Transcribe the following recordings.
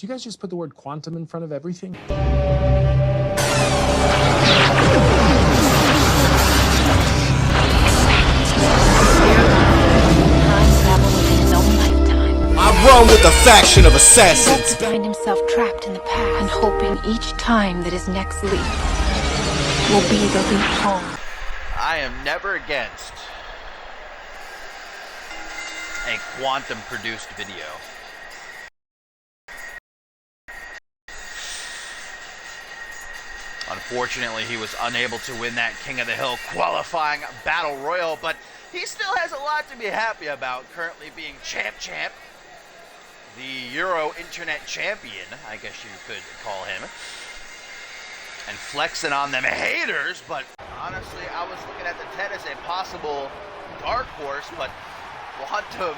Do you guys just put the word quantum in front of everything? I run with a faction of assassins. Find himself trapped in the past and hoping each time that his next leap will be the leap home. I am never against a quantum-produced video. Unfortunately, he was unable to win that King of the Hill qualifying battle royal, but he still has a lot to be happy about, currently being champ, the Euro Internet Champion, I guess you could call him, and flexing on them haters. But honestly, I was looking at the 10 as a possible dark horse, but Quantum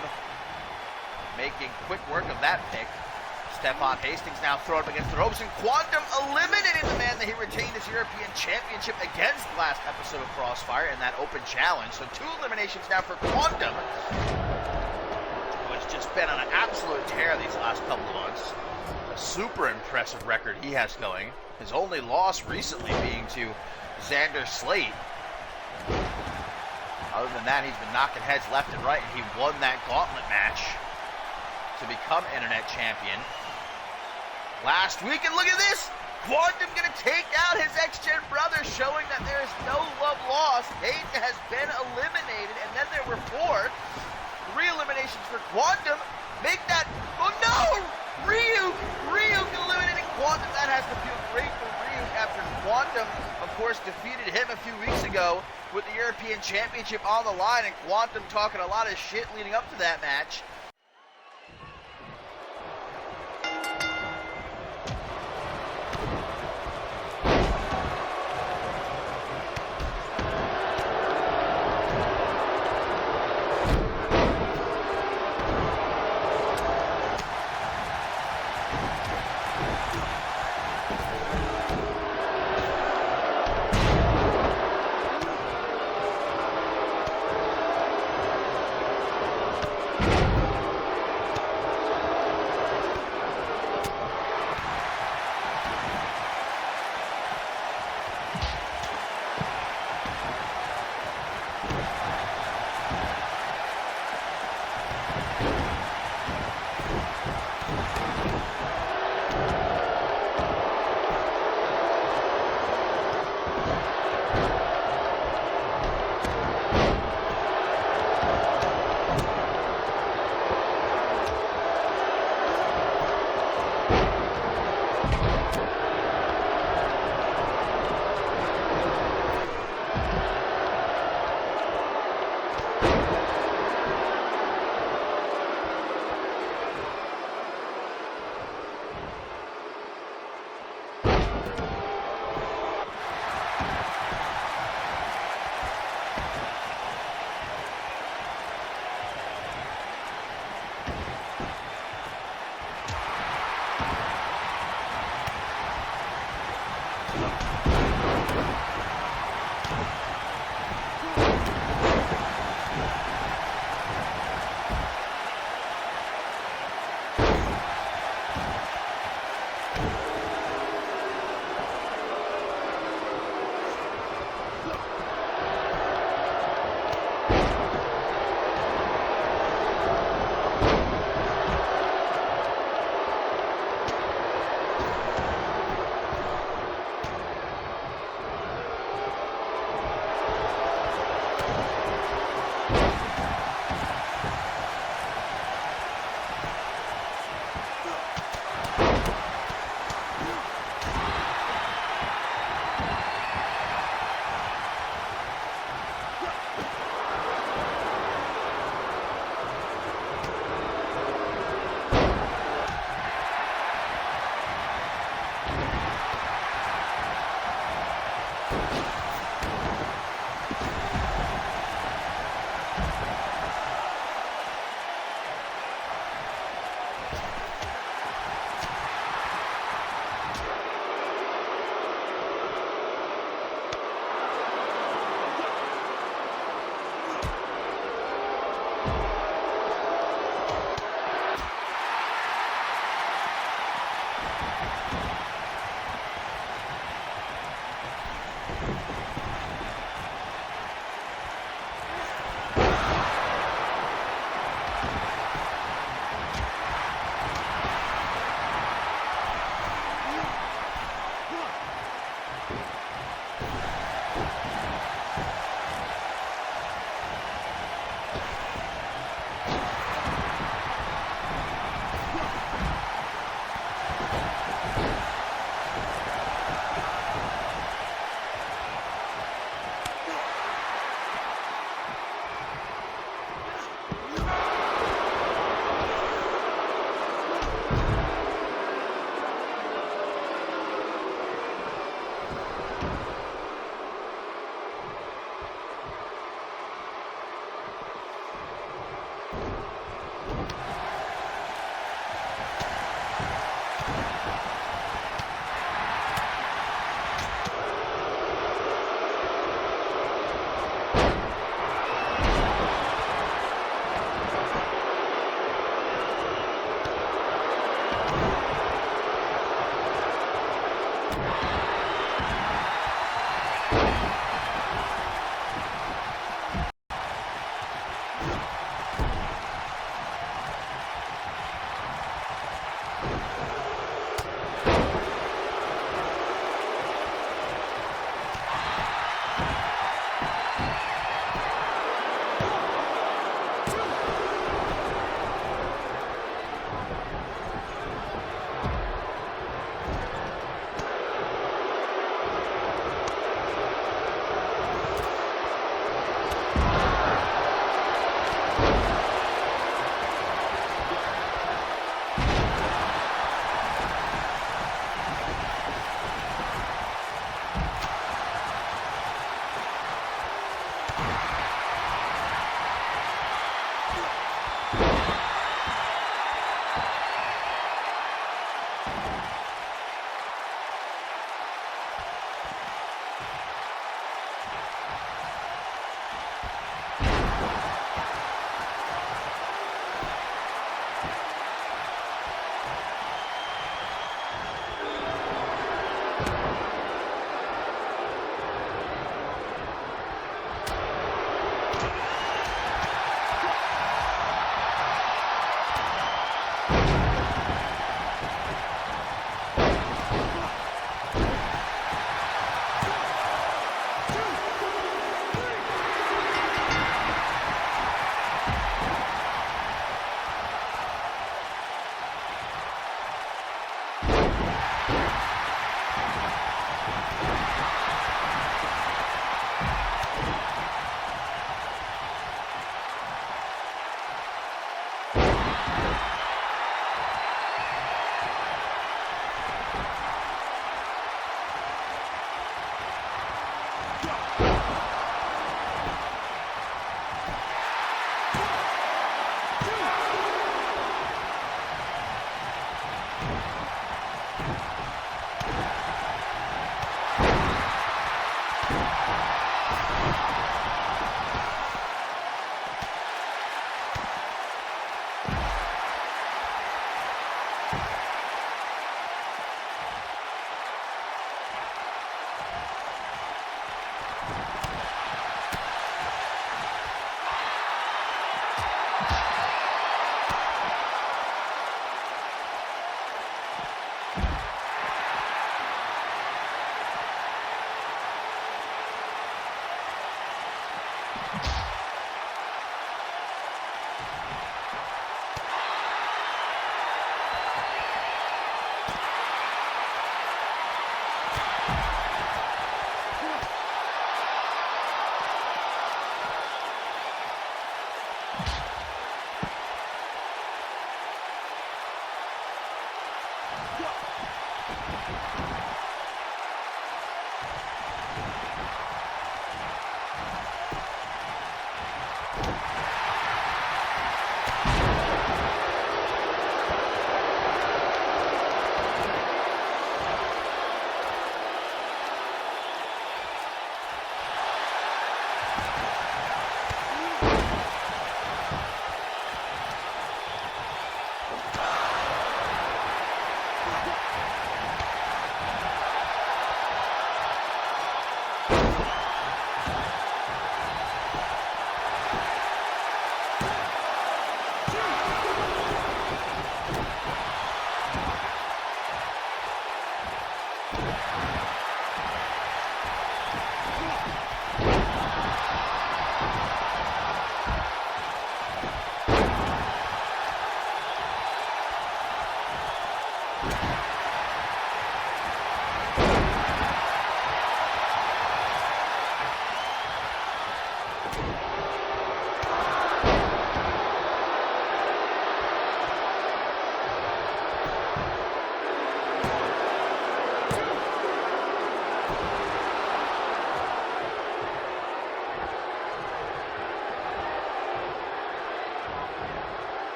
making quick work of that pick. Stefan Hastings now thrown up against the ropes, and Quantum eliminating the man that he retained his European Championship against last episode of Crossfire in that open challenge. So 2 eliminations now for Quantum, who has just been on an absolute tear these last couple of months. A super impressive record he has going. His only loss recently being to Xander Slate. Other than that, he's been knocking heads left and right, and he won that gauntlet match to become Internet Champion last week. And look at this! Quantum gonna take out his ex-gen brother, showing that there is no love lost. Hayden has been eliminated, and then there were 4. 3 eliminations for Quantum. Make that, oh no! Ryuk eliminating Quantum. That has to feel great for Ryuk after Quantum, of course, defeated him a few weeks ago with the European Championship on the line, and Quantum talking a lot of shit leading up to that match.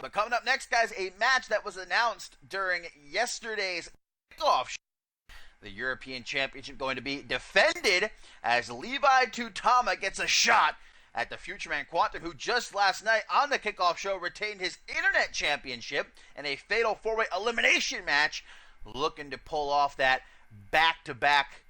But coming up next, guys, a match that was announced during yesterday's Kickoff. The European Championship going to be defended as Levi Tuitama gets a shot at the Future Man Quantum, who just last night on the Kickoff show retained his Internet Championship in a fatal four-way elimination match, looking to pull off that back-to-back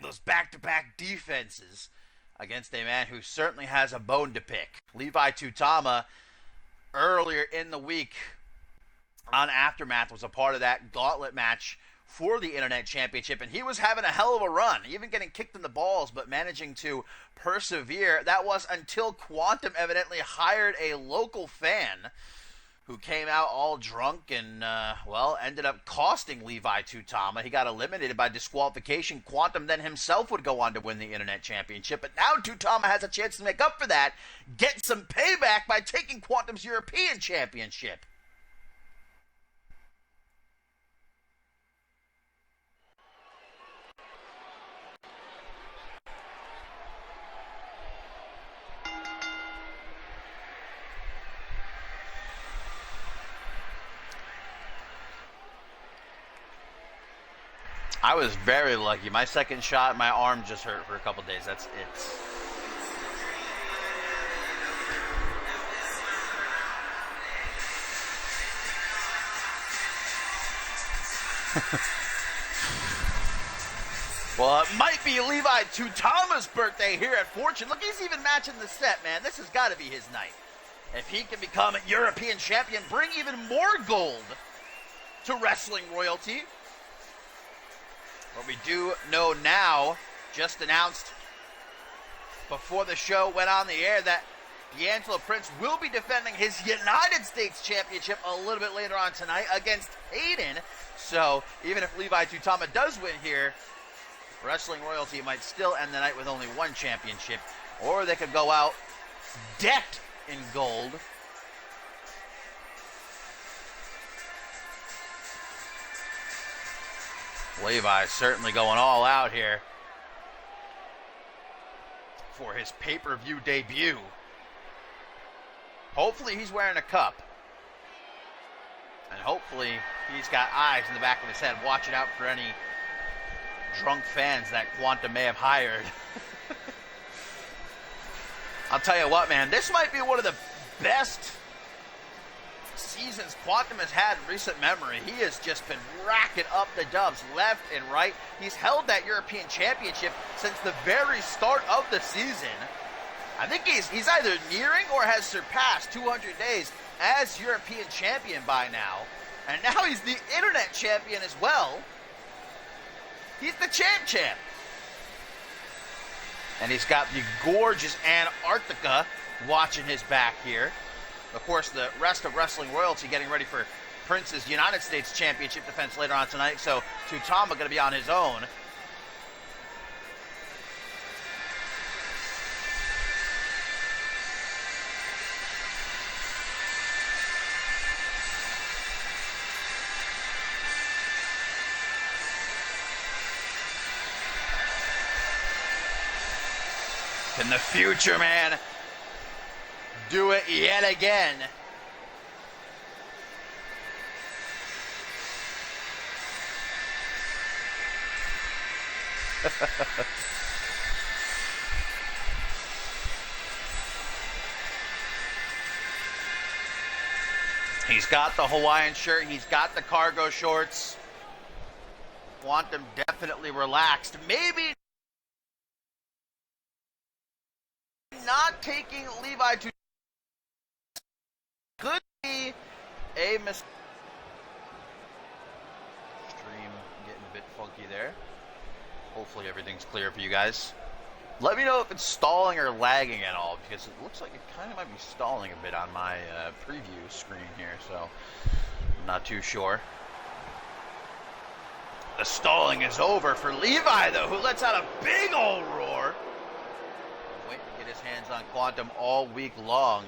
those back-to-back defenses against a man who certainly has a bone to pick. Levi Tuitama, earlier in the week on Aftermath, was a part of that gauntlet match for the Internet Championship, and he was having a hell of a run, even getting kicked in the balls, but managing to persevere. That was until Quantum evidently hired a local fan who came out all drunk and, ended up costing Levi Tuitama. He got eliminated by disqualification. Quantum then himself would go on to win the Internet Championship. But now Tuitama has a chance to make up for that, get some payback by taking Quantum's European Championship. I was very lucky. My second shot, my arm just hurt for a couple days. That's it. Well, it might be Levi Tuitama's birthday here at Fortune. Look, he's even matching the set, man. This has got to be his night. If he can become a European champion, bring even more gold to wrestling royalty. What we do know now, just announced before the show went on the air, that D'Angelo Prince will be defending his United States Championship a little bit later on tonight against Hayden. So even if Levi Tuitama does win here, wrestling royalty might still end the night with only one championship, or they could go out decked in gold. Levi certainly going all out here for his pay-per-view debut. Hopefully he's wearing a cup. And hopefully he's got eyes in the back of his head watching out for any drunk fans that Quantum may have hired. I'll tell you what, man, this might be one of the best seasons Quantum has had in recent memory. He has just been racking up the dubs left and right. He's held that European Championship since the very start of the season. I think he's either nearing or has surpassed 200 days as European Champion by now. And now he's the Internet Champion as well. He's the champ. And he's got the gorgeous Antarctica watching his back here. Of course, the rest of Wrestling Royalty getting ready for Prince's United States Championship defense later on tonight. So Tuitama going to be on his own. Can the future man do it yet again? He's got the Hawaiian shirt. He's got the cargo shorts. Quantum definitely relaxed. Maybe not taking Levi to could be a mistake. Stream getting a bit funky there. Hopefully everything's clear for you guys. Let me know if it's stalling or lagging at all, because it looks like it kind of might be stalling a bit on my preview screen here, so I'm not too sure. The stalling is over for Levi, though, who lets out a big old roar. Waiting to get his hands on Quantum all week long.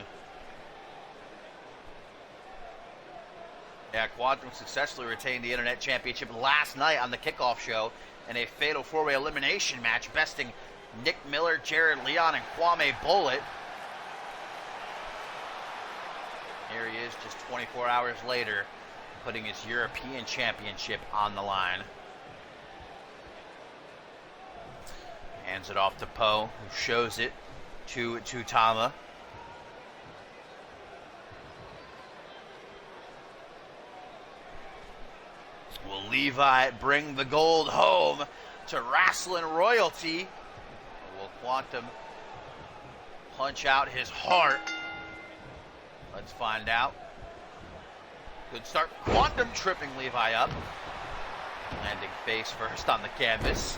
Yeah, Quantum successfully retained the Internet Championship last night on the Kickoff show in a fatal four-way elimination match, besting Nick Miller, Jared Leon, and Kwame Bullet. Here he is just 24 hours later, putting his European Championship on the line. Hands it off to Poe, who shows it to Tuitama. Will Levi bring the gold home to Wrasslin royalty? Will Quantum punch out his heart? Let's find out. Good start. Quantum tripping Levi up. Landing face first on the canvas.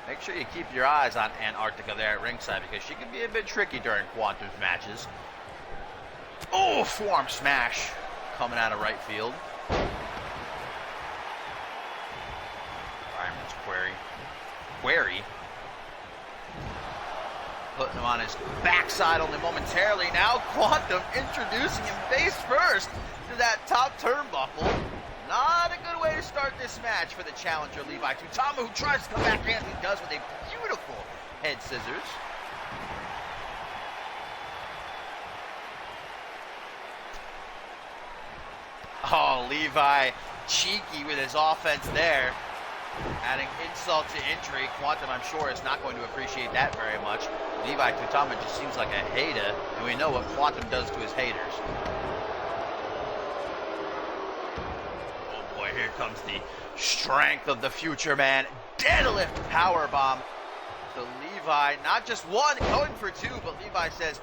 Make sure you keep your eyes on Antarctica there at ringside, because she can be a bit tricky during Quantum's matches. Oh, forearm smash coming out of right field. Fireman's query. Putting him on his backside only momentarily. Now Quantum introducing him face first to that top turnbuckle. Not a good way to start this match for the challenger Levi. Tuitama, who tries to come back in, he does with a beautiful head scissors. Oh, Levi cheeky with his offense there. Adding insult to injury. Quantum, I'm sure, is not going to appreciate that very much. Levi Tuitama just seems like a hater, and we know what Quantum does to his haters. Oh boy, here comes the strength of the future man. Deadlift powerbomb to Levi. Not just one, going for two, but Levi says,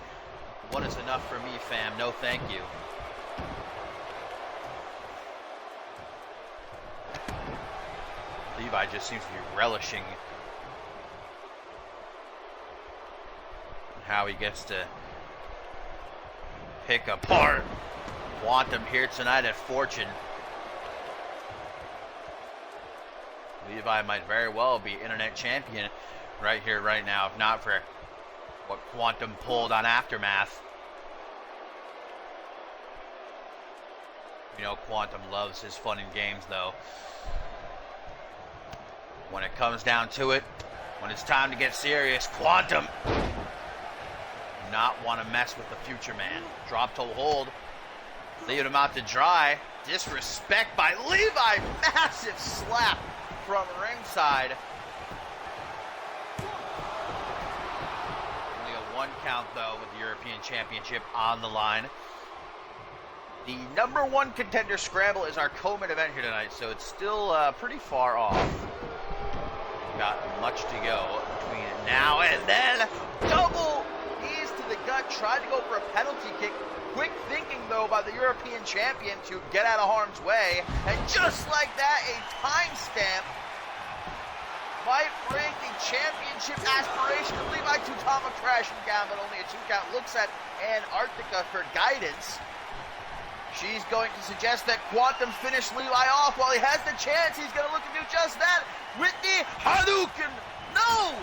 "One is enough for me, fam. No thank you." Levi just seems to be relishing how he gets to pick apart Quantum here tonight at Fortune. Levi might very well be Internet Champion right here, right now, if not for what Quantum pulled on Aftermath. You know, Quantum loves his fun and games, though. When it comes down to it, when it's time to get serious, Quantum do not want to mess with the future man. Drop toe hold, leaving him out to dry. Disrespect by Levi. Massive slap from ringside. Only a one count, though, with the European Championship on the line. The number one contender scramble is our co-main event here tonight, so it's still pretty far off. Got much to go between now and then. Double knees to the gut. Tried to go for a penalty kick. Quick thinking, though, by the European champion to get out of harm's way. And just like that, a timestamp might bring the championship aspiration of Levi Tuitama crashing down, but only a 2 count. Looks at Antarctica for guidance. She's going to suggest that Quantum finish Levi off while he has the chance. He's going to look to do just that with the Hadouken. No!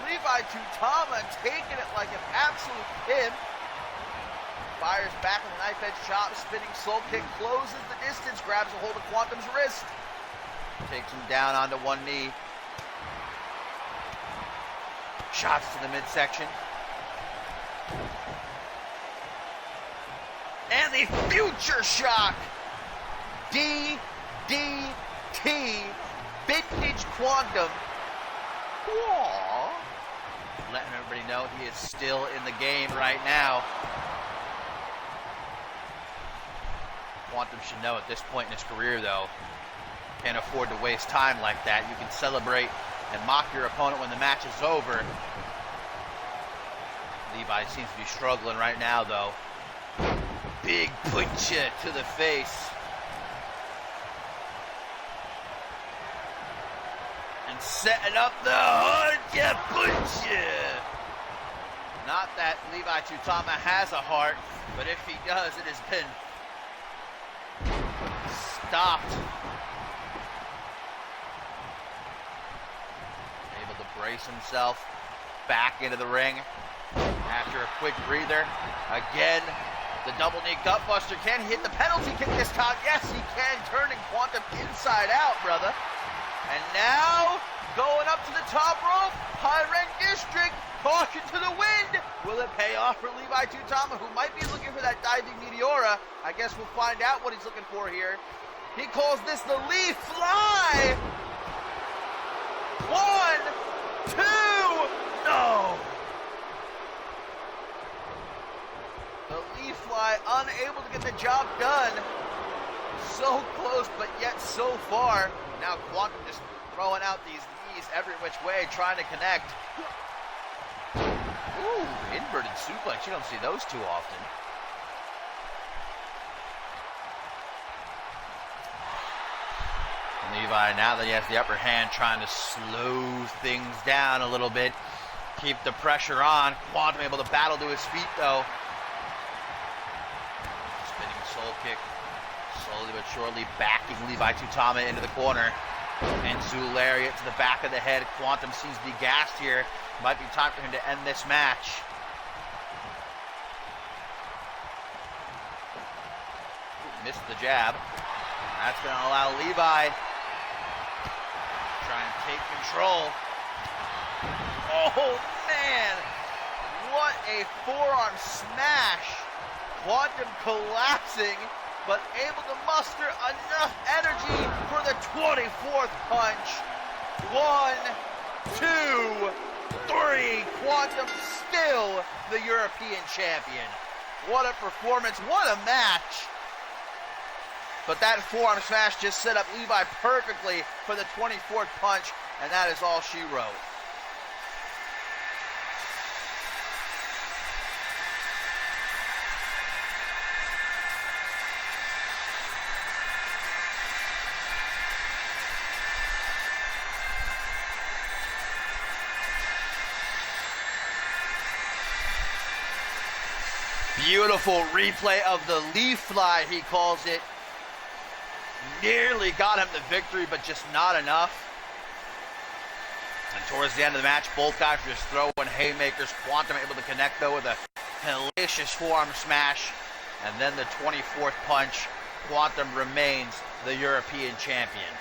Levi Tuitama taking it like an absolute pimp. Fires back with a knife edge chop, spinning soul kick, closes the distance, grabs a hold of Quantum's wrist. Takes him down onto one knee. Shots to the midsection. And the future shock. DDT. Vintage Quantum. Aww. Letting everybody know he is still in the game right now. Quantum should know at this point in his career, though, can't afford to waste time like that. You can celebrate and mock your opponent when the match is over. Levi seems to be struggling right now, though. Big punch to the face. And setting up the hard punch. Not that Levi Tuitama has a heart, but if he does, it has been stopped. Able to brace himself back into the ring after a quick breather. Again, the double knee gut buster. Can he hit the penalty kick this time? Yes, he can, turning Quantum inside out, brother. And now, going up to the top rope, high rank district, caution to the wind. Will it pay off for Levi Tuitama, who might be looking for that diving meteora? I guess we'll find out what he's looking for here. He calls this the Leaf Fly. 1, 2, no. The Leaf Fly unable to get the job done. So close, but yet so far. Now Quantum just throwing out these knees every which way, trying to connect. Ooh, inverted suplex. You don't see those too often. Levi, now that he has the upper hand, trying to slow things down a little bit. Keep the pressure on. Quantum able to battle to his feet, though. Spinning soul kick. Slowly but surely backing Levi Tuitama into the corner. And Lariat to the back of the head. Quantum seems to be gassed here. Might be time for him to end this match. Ooh, missed the jab. That's going to allow Levi try and take control. Oh, man. What a forearm smash. Quantum collapsing, but able to muster enough energy for the 24th punch. 1, 2, 3. Quantum still the European champion. What a performance. What a match. But that forearm smash just set up Levi perfectly for the 24th punch, and that is all she wrote. Beautiful replay of the Leaf Fly, he calls it. Nearly got him the victory, but just not enough. And towards the end of the match, both guys were just throwing haymakers. Quantum able to connect, though, with a hellacious forearm smash. And then the 24th punch. Quantum remains the European champion.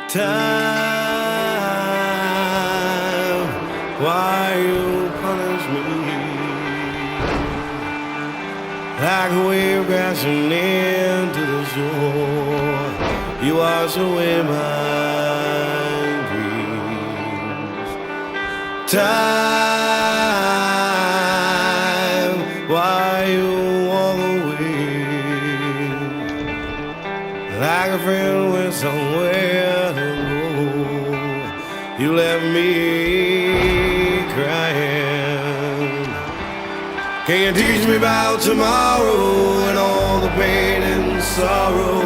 Time, why you punish me like a wave crashing into the shore? You wash away my dreams. Time, why you walk away like a friend went somewhere. You left me crying. Can you teach me about tomorrow and all the pain and sorrow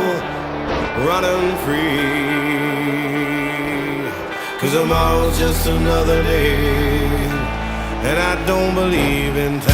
running free? 'cause tomorrow's just another day, and I don't believe in time.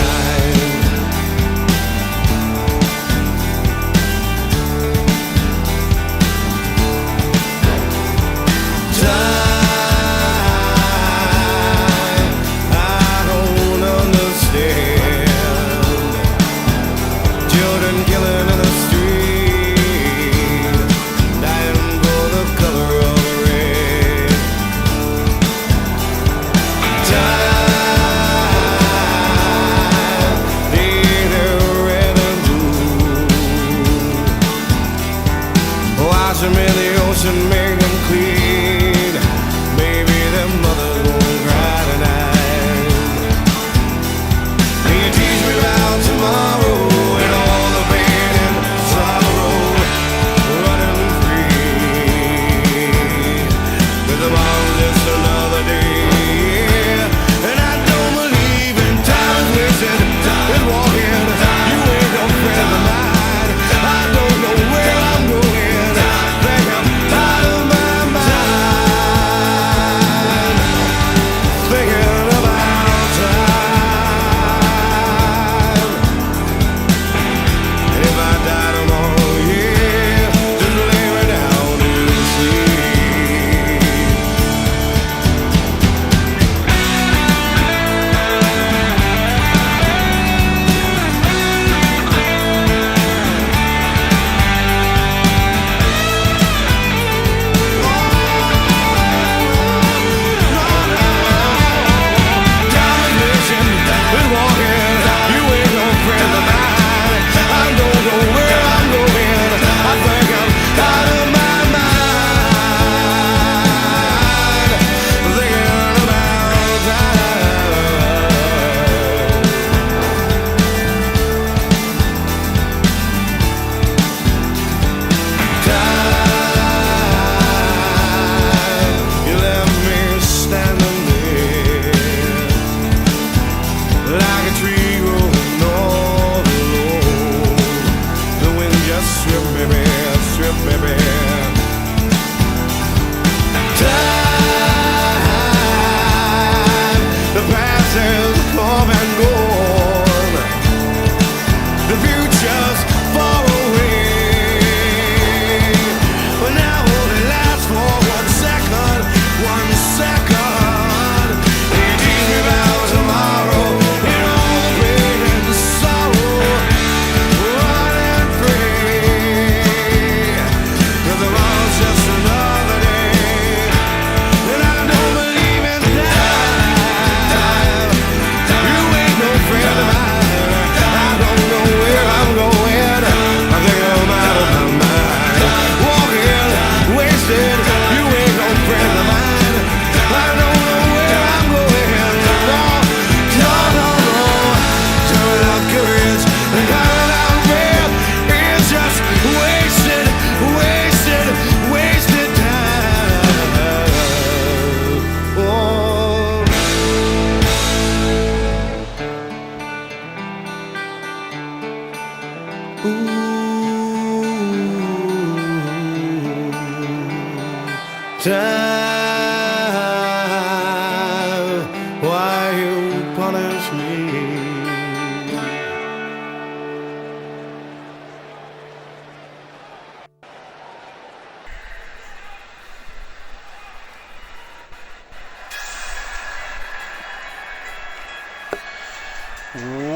Why you punish me?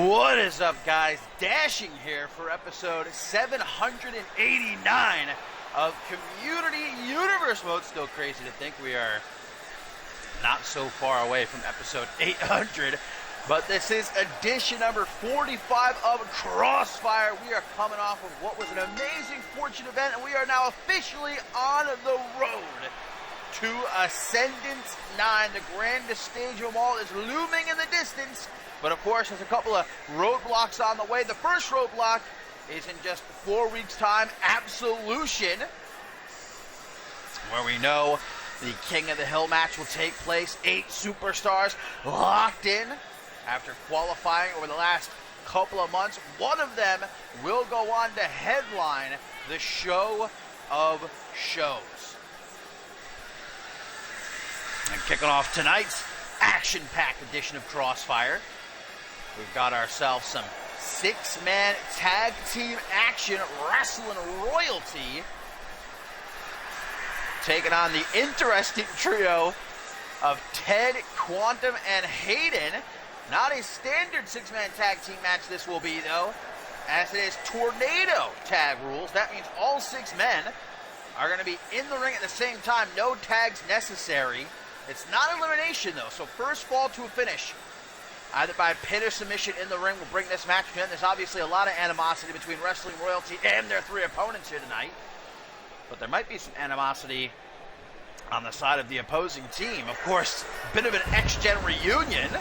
What is up, guys? Dashing here for episode 789 of Community Universe Mode. Still crazy to think we are not so far away from episode 800, but this is edition number 45 of Crossfire. We are coming off of what was an amazing Fortune event, and we are now officially on the road to Ascendance 9. The grandest stage of them all is looming in the distance, but of course there's a couple of roadblocks on the way. The first roadblock is in just 4 weeks' time, Absolution, where we know the King of the Hill match will take place. 8 superstars locked in after qualifying over the last couple of months. One of them will go on to headline the show of shows. And kicking off tonight's action-packed edition of Crossfire, we've got ourselves some six-man tag team action. Wrasslin royalty taking on the interesting trio of Ted, Quantum, and Hayden. Not a standard six-man tag team match this will be, though, as it is tornado tag rules. That means all six men are going to be in the ring at the same time. No tags necessary. It's not elimination, though, so first fall to a finish, either by pin or submission in the ring, will bring this match to an end. There's obviously a lot of animosity between Wrestling Royalty and their three opponents here tonight, but there might be some animosity on the side of the opposing team. Of course, a bit of an X-Gen reunion,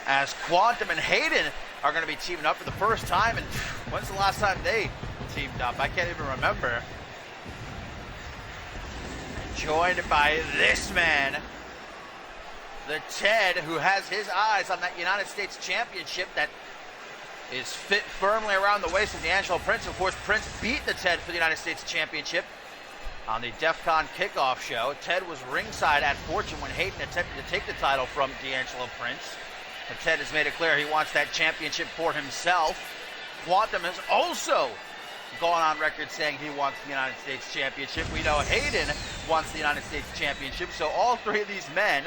as Quantum and Hayden are going to be teaming up for the first time, and when's the last time they teamed up? I can't even remember. Joined by this man, the Ted, who has his eyes on that United States Championship that is fit firmly around the waist of D'Angelo Prince. Of course, Prince beat the Ted for the United States Championship on the DEF CON Kickoff show. Ted was ringside at Fortune when Hayden attempted to take the title from D'Angelo Prince. But Ted has made it clear he wants that championship for himself. Quantum has also gone on record saying he wants the United States Championship. We know Hayden wants the United States Championship, so all three of these men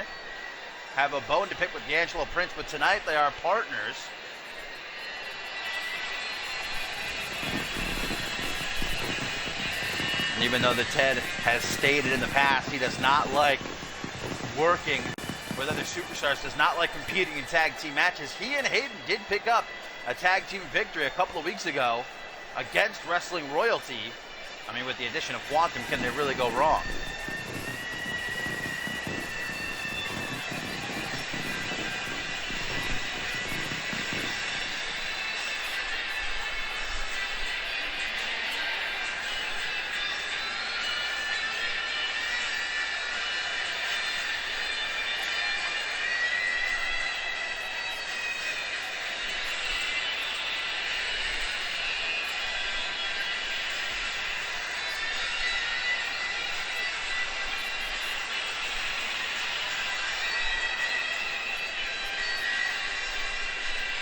have a bone to pick with D'Angelo Prince, but tonight they are partners. And even though the Ted has stated in the past he does not like working with other superstars, does not like competing in tag team matches, he and Hayden did pick up a tag team victory a couple of weeks ago against Wrestling Royalty. I mean, with the addition of Quantum, can they really go wrong?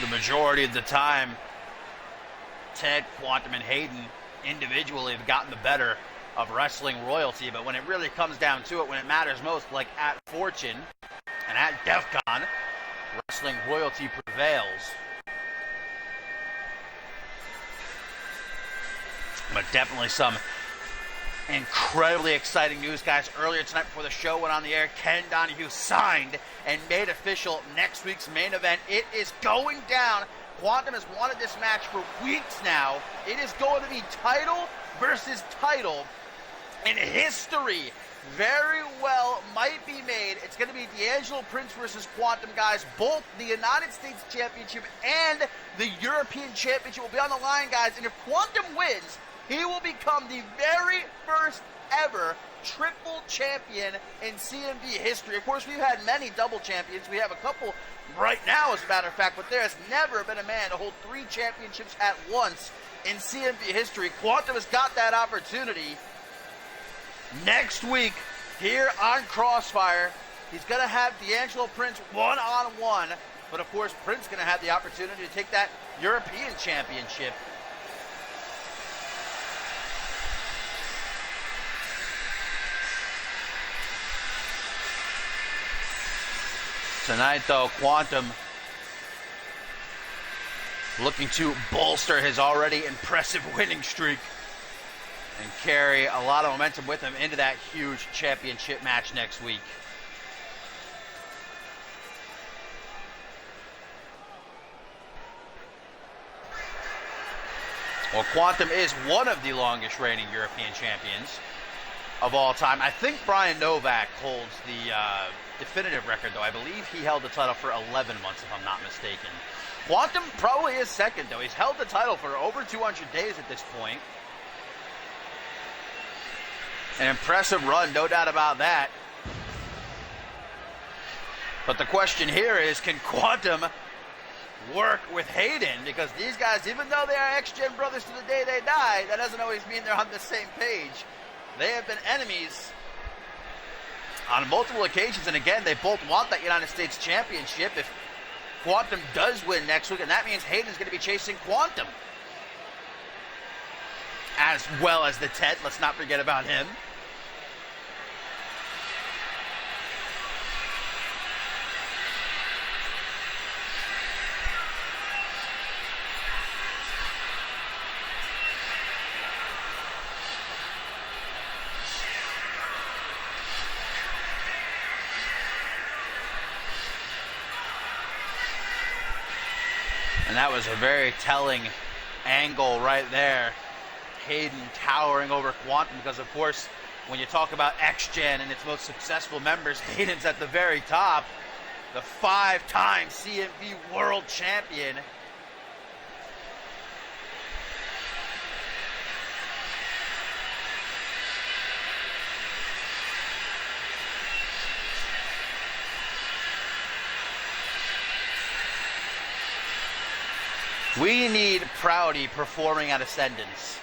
The majority of the time, Ted, Quantum, and Hayden individually have gotten the better of Wrestling Royalty, but when it really comes down to it, when it matters most, like at Fortune and at DEF CON, Wrestling Royalty prevails. But definitely some incredibly exciting news, guys. Earlier tonight before the show went on the air, Ken Donahue signed and made official next week's main event. It is going down. Quantum has wanted this match for weeks now. It is going to be title versus title, and history very well might be made. It's going to be D'Angelo Prince versus Quantum, guys. Both the United States Championship and the European Championship will be on the line, guys. And if Quantum wins, he will become the very first ever triple champion in CMV history. Of course, we've had many double champions. We have a couple right now, as a matter of fact, but there has never been a man to hold 3 championships at once in CMV history. Quantum has got that opportunity next week here on Crossfire. He's going to have D'Angelo Prince one-on-one, but of course, Prince going to have the opportunity to take that European Championship. Tonight, though, Quantum looking to bolster his already impressive winning streak and carry a lot of momentum with him into that huge championship match next week. Well, Quantum is one of the longest reigning European champions of all time. I think Brian Novak holds the definitive record, though. I believe he held the title for 11 months, if I'm not mistaken. Quantum probably is second, though. He's held the title for over 200 days at this point. An impressive run, no doubt about that. But the question here is, can Quantum work with Hayden? Because these guys, even though they are X-Gen brothers to the day they die, that doesn't always mean they're on the same page. They have been enemies on multiple occasions, and again, they both want that United States Championship. If Quantum does win next week, and that means Hayden's going to be chasing Quantum, as well as the Ted. Let's not forget about him. And that was a very telling angle right there. Hayden towering over Quantum, because of course, when you talk about X-Gen and its most successful members, Hayden's at the very top. The 5-time CMV World Champion. We need Proudy performing at Ascendance.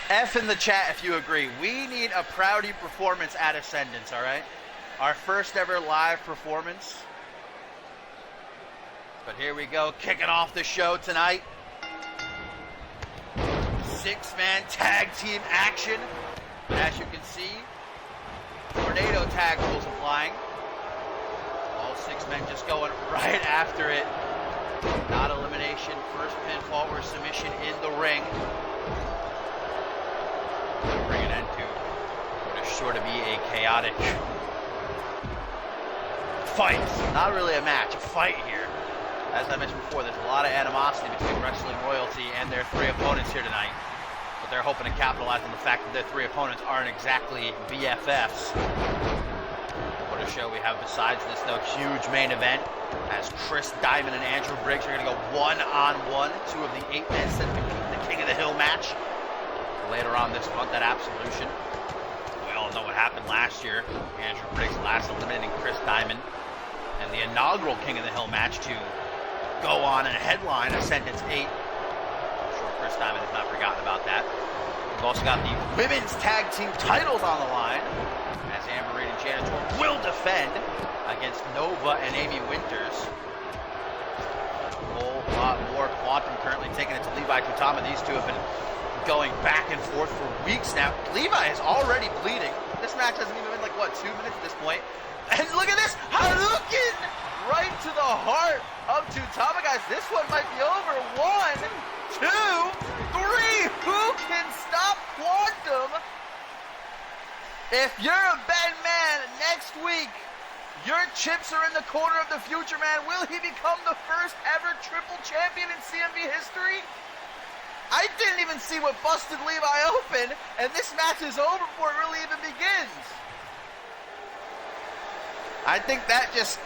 F in the chat if you agree. We need a Proudy performance at Ascendance, all right? Our first ever live performance. But here we go, kicking off the show tonight. 6-man tag team action. As you can see, tornado tag rules applying. All 6 men just going right after it. Not elimination, first pinfall or submission in the ring. Gonna bring an end to what is sure to be a chaotic fight. Not really a match, a fight here. As I mentioned before, there's a lot of animosity between Wrestling Royalty and their 3 opponents here tonight. But they're hoping to capitalize on the fact that their 3 opponents aren't exactly BFFs. What a show we have besides this, though. Huge main event, as Chris Diamond and Andrew Briggs are going to go one-on-one. 2 of the 8 men set to compete in the King of the Hill match. Later on this month at Absolution. We all know what happened last year. Andrew Briggs last eliminating Chris Diamond. And the inaugural King of the Hill match to go on and headline Ascendance 8. I'm sure Chris Diamond has not forgotten about that. We've also got the women's tag team titles on the line, as Amber Reed and Janitor will defend against Nova and Amy Winters. A whole lot more. Quantum currently taking it to Levi Tuitama. These two have been going back and forth for weeks now. Levi is already bleeding. This match hasn't even been 2 minutes at this point. And look at this, Hadouken right to the heart of Tuitama, guys. This one might be over. 1, 2, 3. Who can stop Quantum? If you're a bad man next week, your chips are in the corner of the future, man. Will he become the first ever triple champion in CMV history? I didn't even see what busted Levi open, and this match is over before it really even begins. I think that just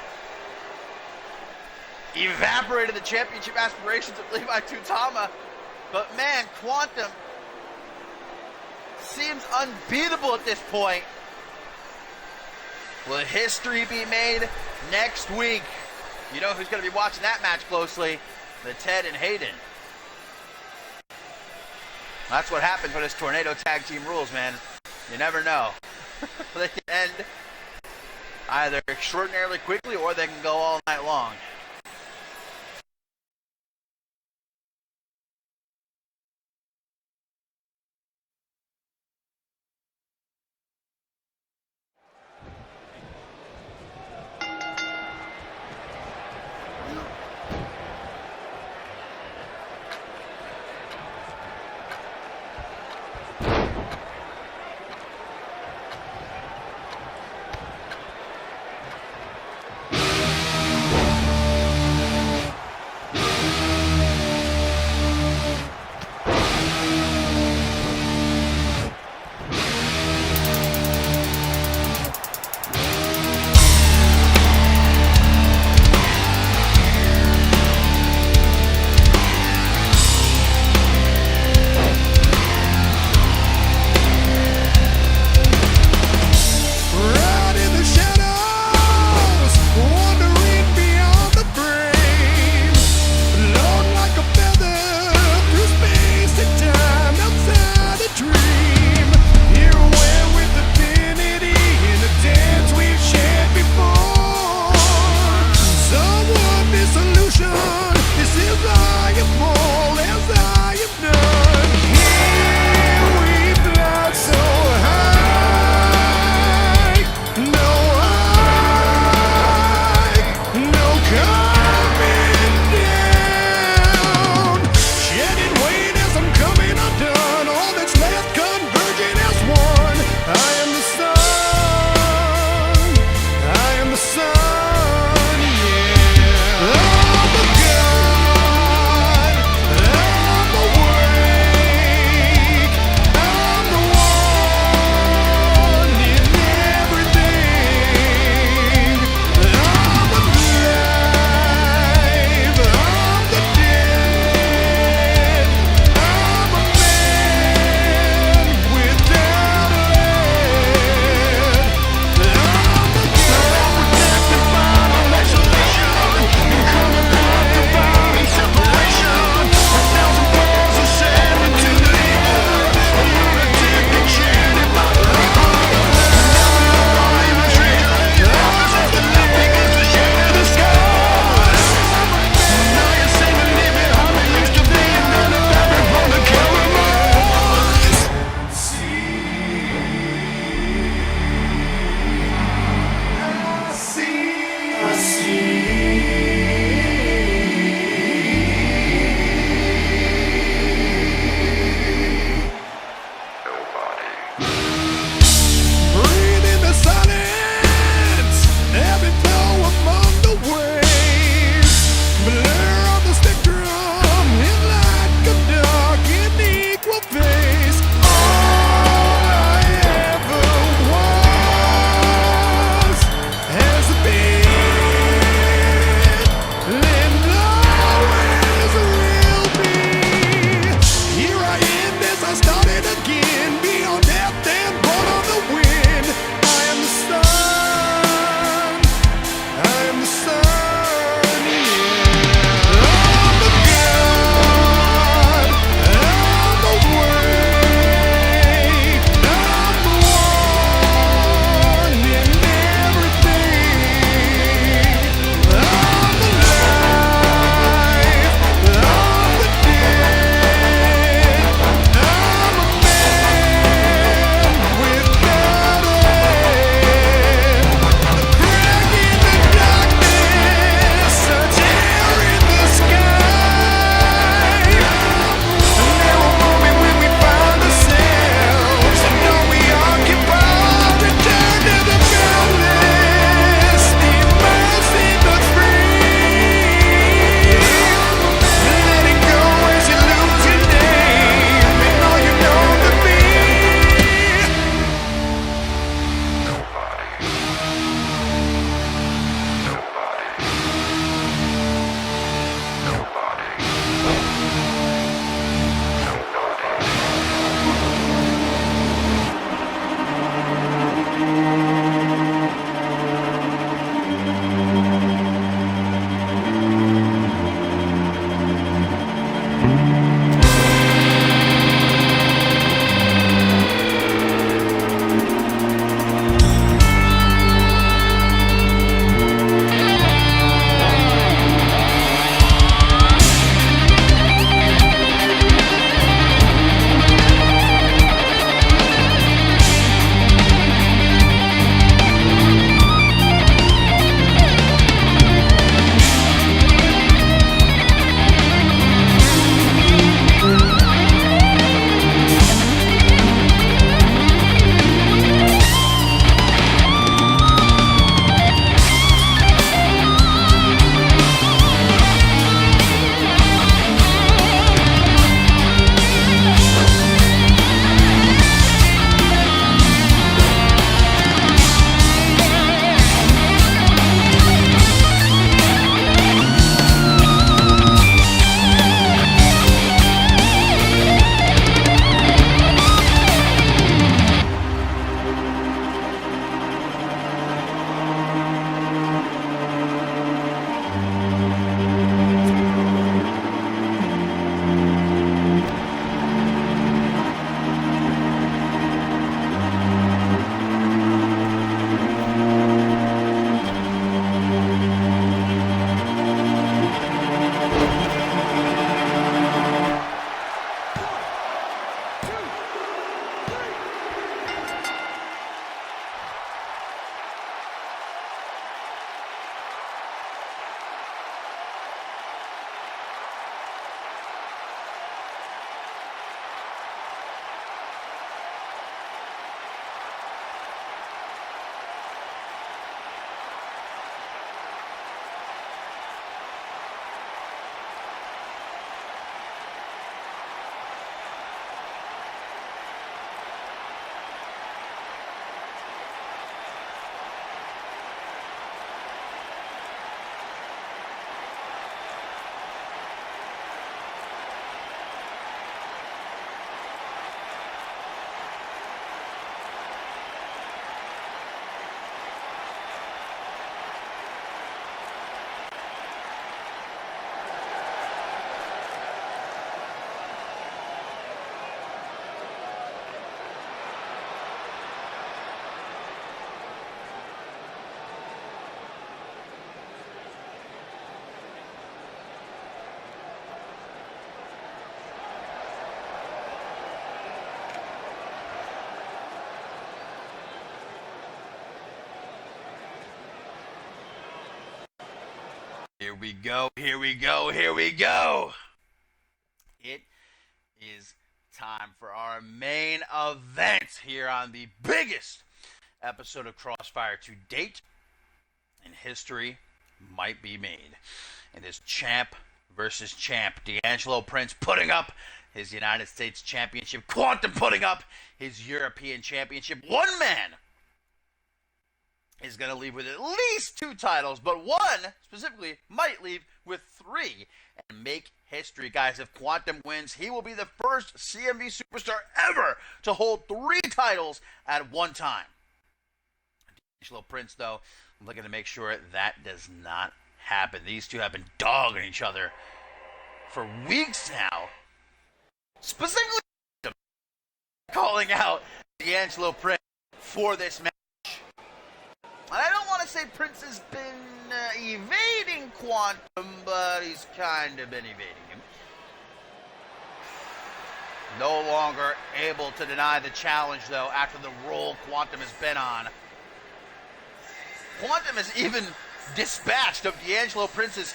evaporated the championship aspirations of Levi Tuitama. But man, Quantum seems unbeatable at this point. Will history be made next week? You know who's going to be watching that match closely? The Ted and Hayden. That's what happens when it's tornado tag team rules, man. You never know. They can end either extraordinarily quickly or they can go all night long. Here we go, here we go, here we go. It is time for our main event here on the biggest episode of Crossfire to date, and history might be made. It is champ versus champ. D'Angelo Prince putting up his United States Championship. Quantum putting up his European Championship. One man is going to leave with at least 2 titles, but one specifically might leave with 3 and make history. Guys, if Quantum wins, he will be the first CMV superstar ever to hold 3 titles at one time. D'Angelo Prince, though, I'm looking to make sure that does not happen. These two have been dogging each other for weeks now. Specifically, calling out D'Angelo Prince for this match. And I don't want to say Prince has been evading Quantum, but he's kind of been evading him. No longer able to deny the challenge, though, after the role Quantum has been on. Quantum has even dispatched of D'Angelo Prince's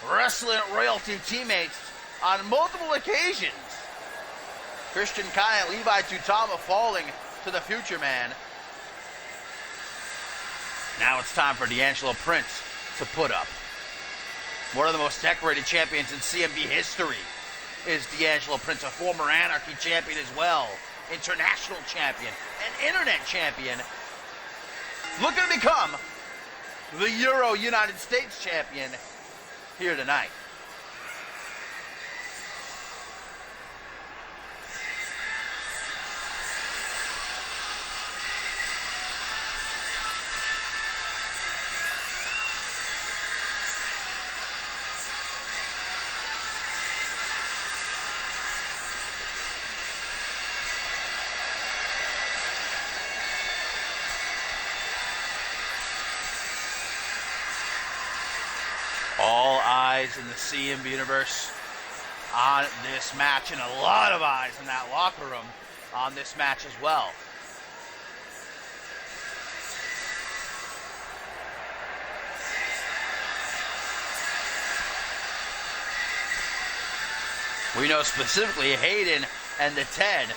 Wrasslin royalty teammates on multiple occasions. Christian Kai and Levi Tuitama falling to the future man. Now it's time for D'Angelo Prince to put up. One of the most decorated champions in CMV history is D'Angelo Prince, a former Anarchy champion as well, international champion, and internet champion, looking to become the Euro United States champion here tonight. All eyes in the CMV universe on this match, and a lot of eyes in that locker room on this match as well. We know specifically Hayden and the 10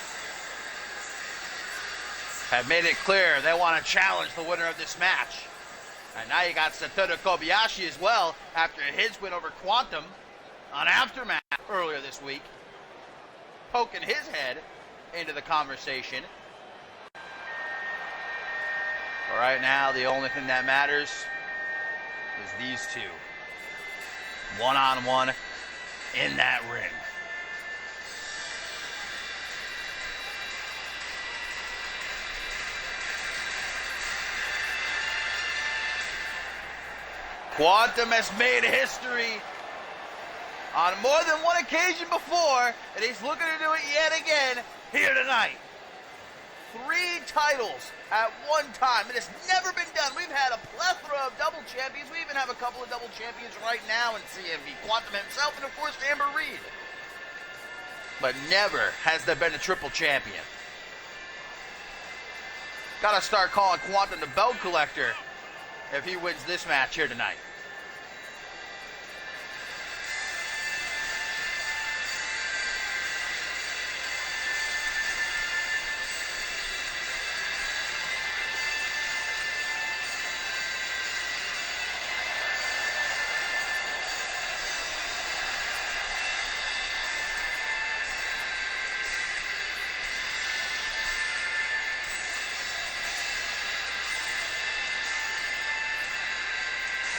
have made it clear they want to challenge the winner of this match. And now you got Satoru Kobayashi as well, after his win over Quantum on Aftermath earlier this week, poking his head into the conversation. But right now, the only thing that matters is these two. One-on-one in that ring. Quantum has made history on more than one occasion before, and he's looking to do it yet again here tonight. 3 titles at one time. It has never been done. We've had a plethora of double champions. We even have a couple of double champions right now in CMV. Quantum himself and, of course, Amber Reed. But never has there been a triple champion. Gotta start calling Quantum the belt collector if he wins this match here tonight.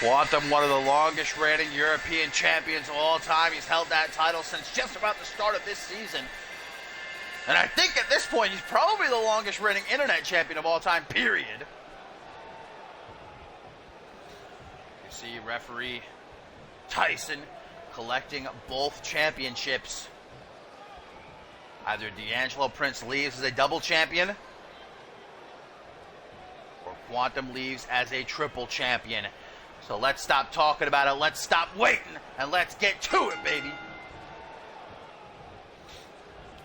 Quantum, one of the longest reigning European champions of all time. He's held that title since just about the start of this season. And I think at this point, he's probably the longest reigning internet champion of all time, period. You see referee Tyson collecting both championships. Either D'Angelo Prince leaves as a double champion, or Quantum leaves as a triple champion. So let's stop talking about it, let's stop waiting, and let's get to it, baby.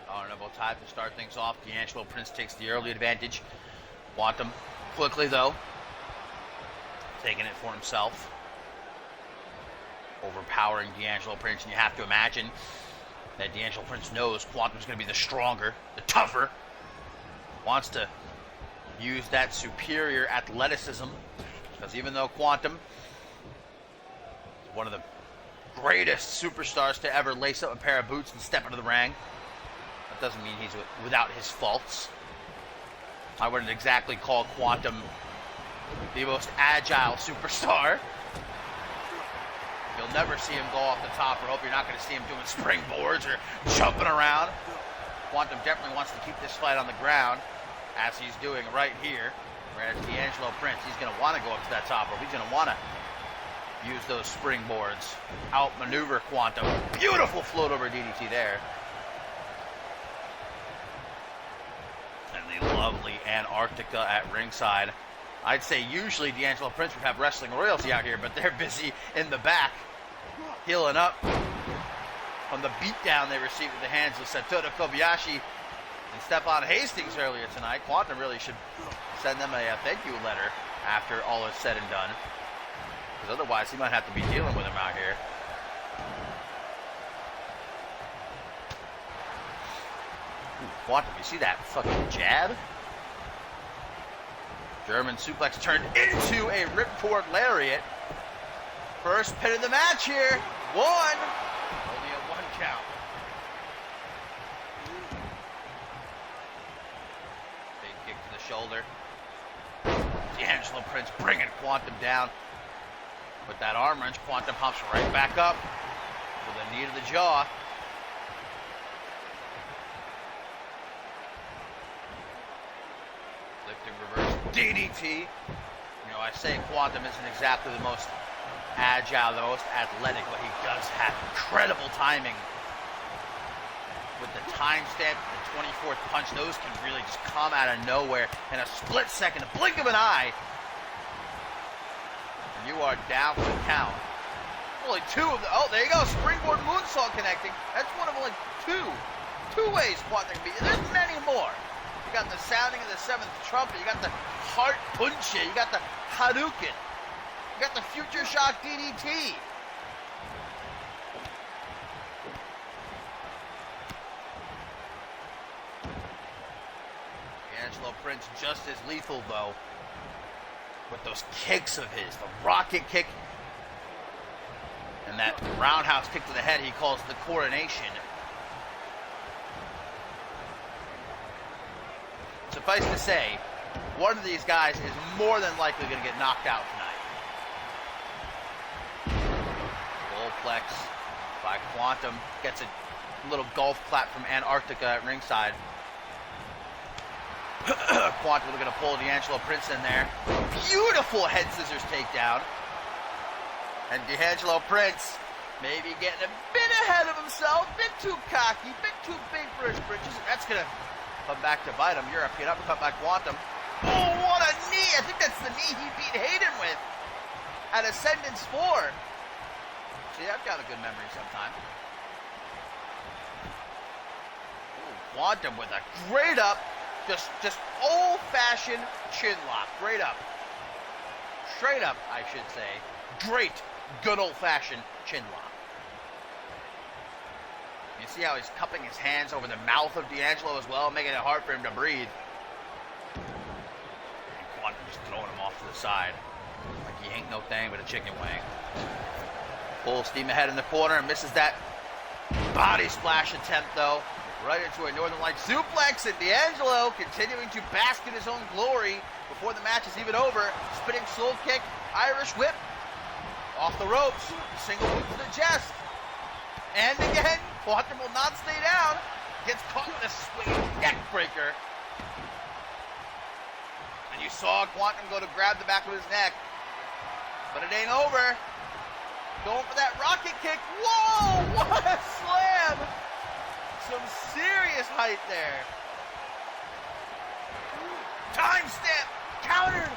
Honorable time to start things off. D'Angelo Prince takes the early advantage. Quantum quickly, though, taking it for himself. overpowering D'Angelo Prince, and you have to imagine that D'Angelo Prince knows Quantum's going to be the stronger, the tougher, wants to use that superior athleticism, because even though Quantum is one of the greatest superstars to ever lace up a pair of boots and step into the ring, that doesn't mean he's without his faults. I wouldn't exactly call Quantum the most agile superstar. You'll never see him go off the top rope. You're not going to see him doing springboards or jumping around. Quantum definitely wants to keep this fight on the ground, as he's doing right here. Whereas D'Angelo Prince, he's going to want to go up to that top rope. He's going to want to use those springboards, outmaneuver Quantum. Beautiful float over DDT there. And the lovely Antarctica at ringside. I'd say usually D'Angelo Prince would have wrestling royalty out here, but they're busy in the back, healing up from the beatdown they received at the hands of Satoru Kobayashi and Stephon Hastings earlier tonight. Quantum really should send them a thank you letter after all is said and done, because otherwise he might have to be dealing with him out here. Ooh, Quantum, you see that fucking jab? German suplex turned into a ripcord lariat. First pin of the match here. One. Only a 1 count. Big kick to the shoulder. D'Angelo Prince bringing Quantum down. With that arm wrench, Quantum hops right back up with a knee to the jaw. Lifting reverse DDT. You know, I say Quantum isn't exactly the most agile, the most athletic, but he does have incredible timing. With the timestamp, the 24th punch, those can really just come out of nowhere in a split second, a blink of an eye. And you are down for the count. Only two of the, oh, there you go, springboard moonsault connecting. That's one of only two ways Quantum can be. There's many more. You got the sounding of the 7th trumpet. You got the heart punche. You got the Hadouken. You got the future shock DDT. D'Angelo Prince just as lethal though, with those kicks of his. The rocket kick and that roundhouse kick to the head he calls the coronation. Suffice to say, one of these guys is more than likely going to get knocked out tonight. Goalplex by Quantum. Gets a little golf clap from Antarctica at ringside. Quantum looking to pull D'Angelo Prince in there. Beautiful head scissors takedown. And D'Angelo Prince maybe getting a bit ahead of himself. Bit too cocky. Bit too big for his britches. That's going to come back to bite him. European uppercut by Quantum. Oh, what a knee! I think that's the knee he beat Hayden with at Ascendance 4. See, I've got a good memory sometime. Ooh, Quantum with a great up, just old-fashioned chin lock. Great up. Straight up, I should say. Great, good old-fashioned chin lock. You see how he's cupping his hands over the mouth of D'Angelo as well, making it hard for him to breathe. And Quantum just throwing him off to the side. Like he ain't no thing but a chicken wing. Full steam ahead in the corner, misses that body splash attempt though. Right into a Northern Light suplex, and D'Angelo continuing to bask in his own glory before the match is even over. Spinning slow kick, Irish whip. Off the ropes, single boot to the chest. And again, Quantum will not stay down. Gets caught with a swinging neck breaker. And you saw Quantum go to grab the back of his neck. But it ain't over. Going for that rocket kick. Whoa, what a slam. Some serious height there. Time stamp countered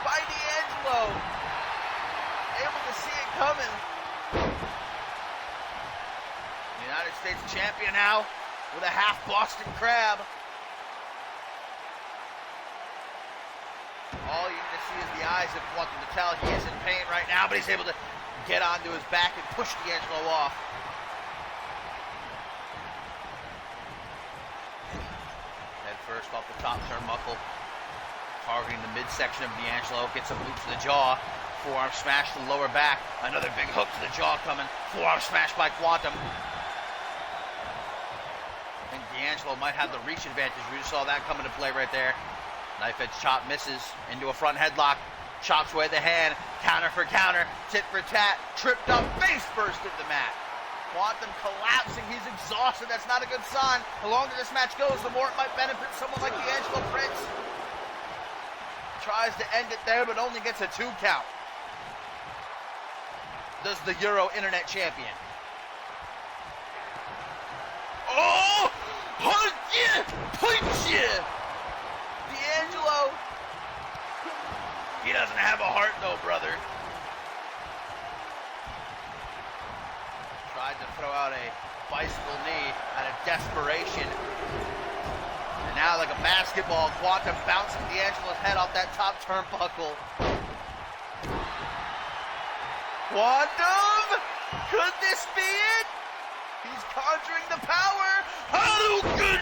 by D'Angelo. Able to see it coming. United States champion now with a half Boston Crab. All you need to see is the eyes of Quantum to tell he is in pain right now, but he's able to get onto his back and push D'Angelo off. Head first off the top turnbuckle. Targeting the midsection of D'Angelo. Gets a boot to the jaw. Forearm smash to the lower back. Another big hook to the jaw coming. Forearm smash by Quantum. And D'Angelo might have the reach advantage. We just saw that come into play right there. Knife edge chop misses. Into a front headlock. Chops away the hand. Counter for counter. Tit for tat. Tripped up. Face first into the mat. Quantum collapsing. He's exhausted. That's not a good sign. The longer this match goes, the more it might benefit someone like D'Angelo Prince. Tries to end it there, but only gets a 2 count. Does the Euro Internet Champion. Oh! Punch ya! Punch ya! D'Angelo. He doesn't have a heart though, brother. Tried to throw out a bicycle knee out of desperation. And now like a basketball, Quantum bouncing D'Angelo's head off that top turnbuckle. Quantum! Could this be it? He's conjuring the power. Hadouken!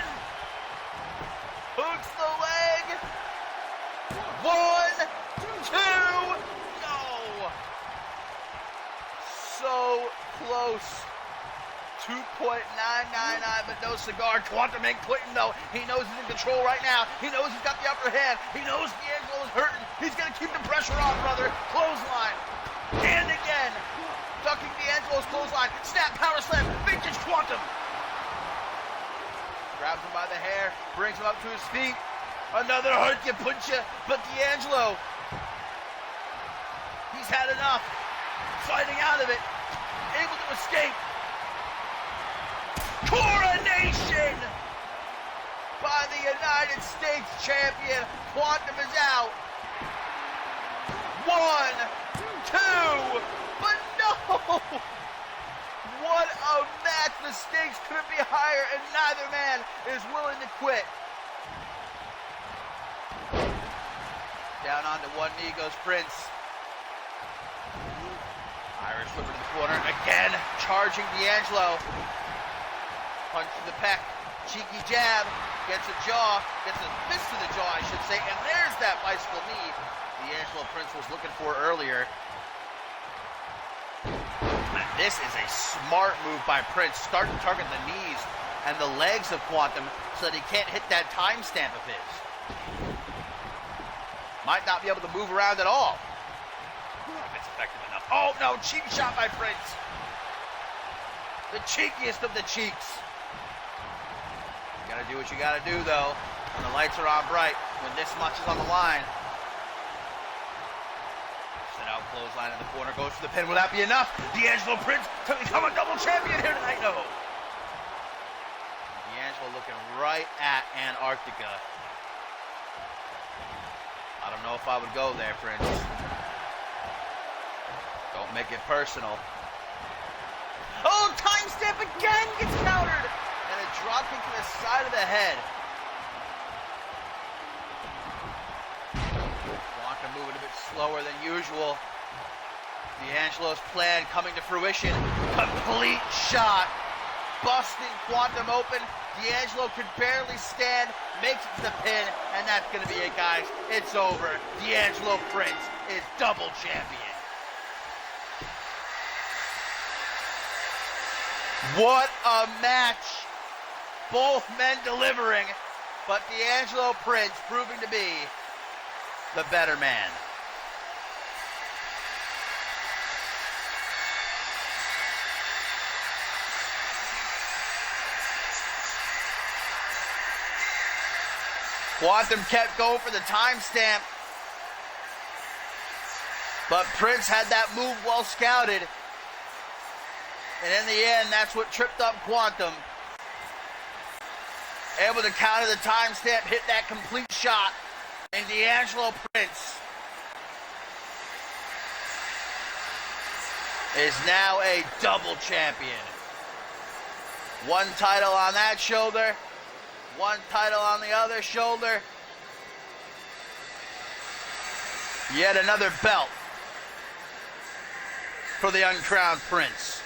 Hooks the leg. 1, 2, no! So close. 2.999, but no cigar. Quantum ain't quitting though. He knows he's in control right now. He knows he's got the upper hand. He knows D'Angelo is hurting. He's gonna keep the pressure on, brother. Clothesline. And again. Ducking D'Angelo's clothesline. Snap, power slam. Vintage Quantum. Grabs him by the hair. Brings him up to his feet. Another hurt you punch you. But D'Angelo. He's had enough. Fighting out of it. Able to escape. Coronation by the United States champion. Quantum is out. 1, 2, but no! What a match. The stakes couldn't be higher, and neither man is willing to quit. Down onto one knee goes Prince. Irish whip to the corner. Again, charging D'Angelo. Punch to the pec, cheeky jab, gets a jaw, gets a fist to the jaw, I should say, and there's that bicycle knee D'Angelo Prince was looking for earlier. And this is a smart move by Prince, starting to target the knees and the legs of Quantum so that he can't hit that timestamp of his. Might not be able to move around at all. If it's effective enough. Oh no, cheap shot by Prince. The cheekiest of the cheeks. You gotta do what you gotta do though, when the lights are on bright, when this much is on the line. Sit out clothesline in the corner, goes for the pin. Will that be enough? D'Angelo Prince to become a double champion here tonight? No. D'Angelo looking right at Antarctica. I don't know if I would go there, Prince. Don't make it personal. Oh, timestamp again gets countered! And a drop kick to the side of the head. Quantum moving a bit slower than usual. D'Angelo's plan coming to fruition. Complete shot. Busting Quantum open. D'Angelo could barely stand. Makes it to the pin. And that's going to be it, guys. It's over. D'Angelo Prince is double champion. What a match. Both men delivering, but D'Angelo Prince proving to be the better man. Quantum kept going for the timestamp, but Prince had that move well scouted. And in the end, that's what tripped up Quantum. Able to counter the timestamp, hit that complete shot. And D'Angelo Prince is now a double champion. One title on that shoulder, one title on the other shoulder. Yet another belt for the uncrowned prince.